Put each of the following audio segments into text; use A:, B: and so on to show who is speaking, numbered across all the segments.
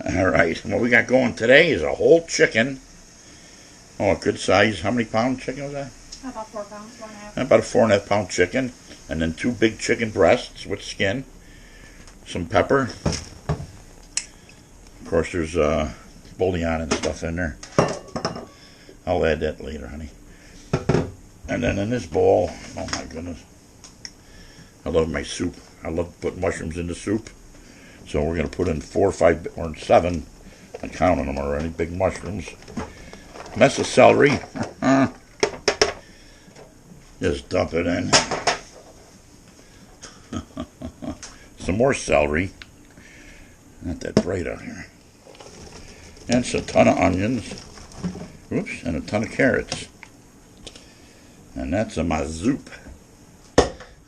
A: Alright, what we got going today is a whole chicken. Oh, a good size. How many pound chicken was that?
B: About 4 pounds, 1.5.
A: About a 4.5 pound chicken. And then 2 big chicken breasts with skin. Some pepper. Of course, there's bouillon and stuff in there. I'll add that later, honey. And then in this bowl, oh my goodness, I love my soup. I love to put mushrooms in the soup. So we're going to put in 4 or 5 or 7. I'm counting them already. Big mushrooms. Mess of celery. Just dump it in. Some more celery. Not that bright out here. And a ton of onions. Oops, and a ton of carrots. And that's my soup.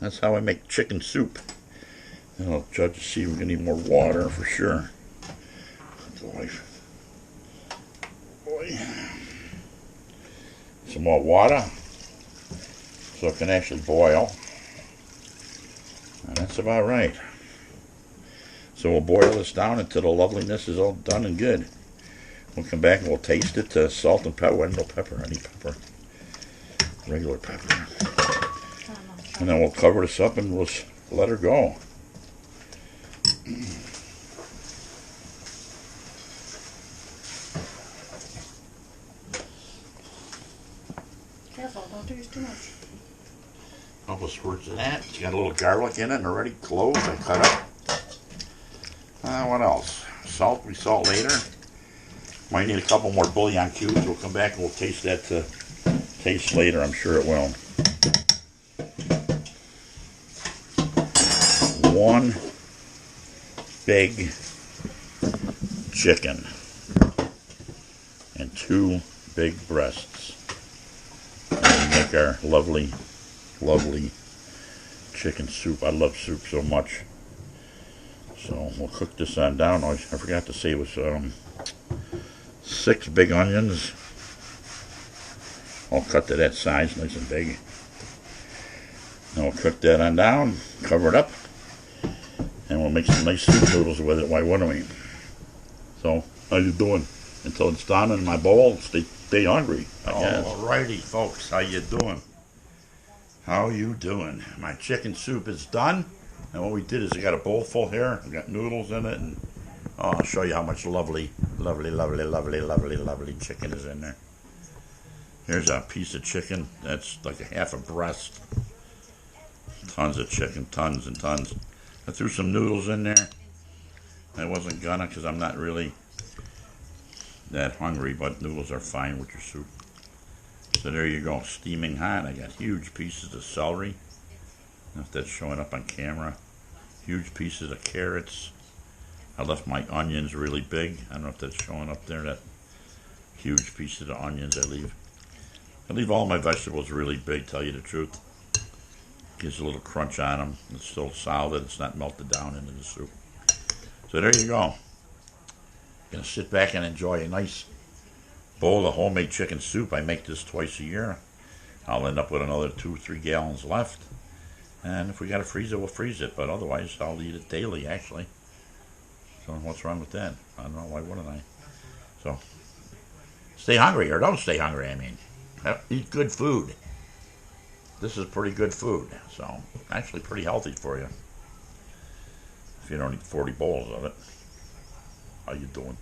A: That's how I make chicken soup. And I'll judge to see if we can need more water for sure. Boy. Some more water. So it can actually boil. And that's about right. So we'll boil this down until the loveliness is all done and good. We'll come back and we'll taste it to salt and pepper. No pepper, I need pepper. Regular pepper. And then we'll cover this up and we'll let her go.
B: Careful, don't use too much.
A: Couple squirts of that. It's got a little garlic in it and already cloves I cut up. What else? Salt, we salt later. Might need a couple more bouillon cubes. We'll come back and we'll taste that to taste later. I'm sure it will. 1 big chicken and 2 big breasts. And we make our lovely, lovely chicken soup. I love soup so much. So we'll cook this on down. I forgot to say it was 6 big onions. I'll cut to that size, nice and big. And we'll cook that on down, cover it up, and we'll make some nice soup noodles with it. Why wouldn't we? So, how you doing? Until it's done in my bowl, stay hungry. Alrighty, folks, how you doing? How you doing? My chicken soup is done. And what we did is I got a bowl full here. I got noodles in it, and I'll show you how much lovely, lovely, lovely, lovely, lovely, lovely chicken is in there. Here's a piece of chicken. That's like a half a breast. Tons of chicken, tons and tons. I threw some noodles in there. I wasn't gonna because I'm not really that hungry, but noodles are fine with your soup. So there you go, steaming hot. I got huge pieces of celery. I don't know if that's showing up on camera. Huge pieces of carrots. I left my onions really big. I don't know if that's showing up there. That huge pieces of onions I leave. I leave all my vegetables really big, tell you the truth. Gives a little crunch on them. It's still solid. It's not melted down into the soup. So there you go. Gonna sit back and enjoy a nice bowl of homemade chicken soup. I make this twice a year. I'll end up with another 2 or 3 gallons left. And if we gotta freeze it, we'll freeze it. But otherwise, I'll eat it daily, actually. So what's wrong with that? I don't know. Why wouldn't I? So stay hungry, or don't stay hungry, I mean. Eat good food. This is pretty good food. So actually pretty healthy for you. If you don't eat 40 bowls of it. How you doing?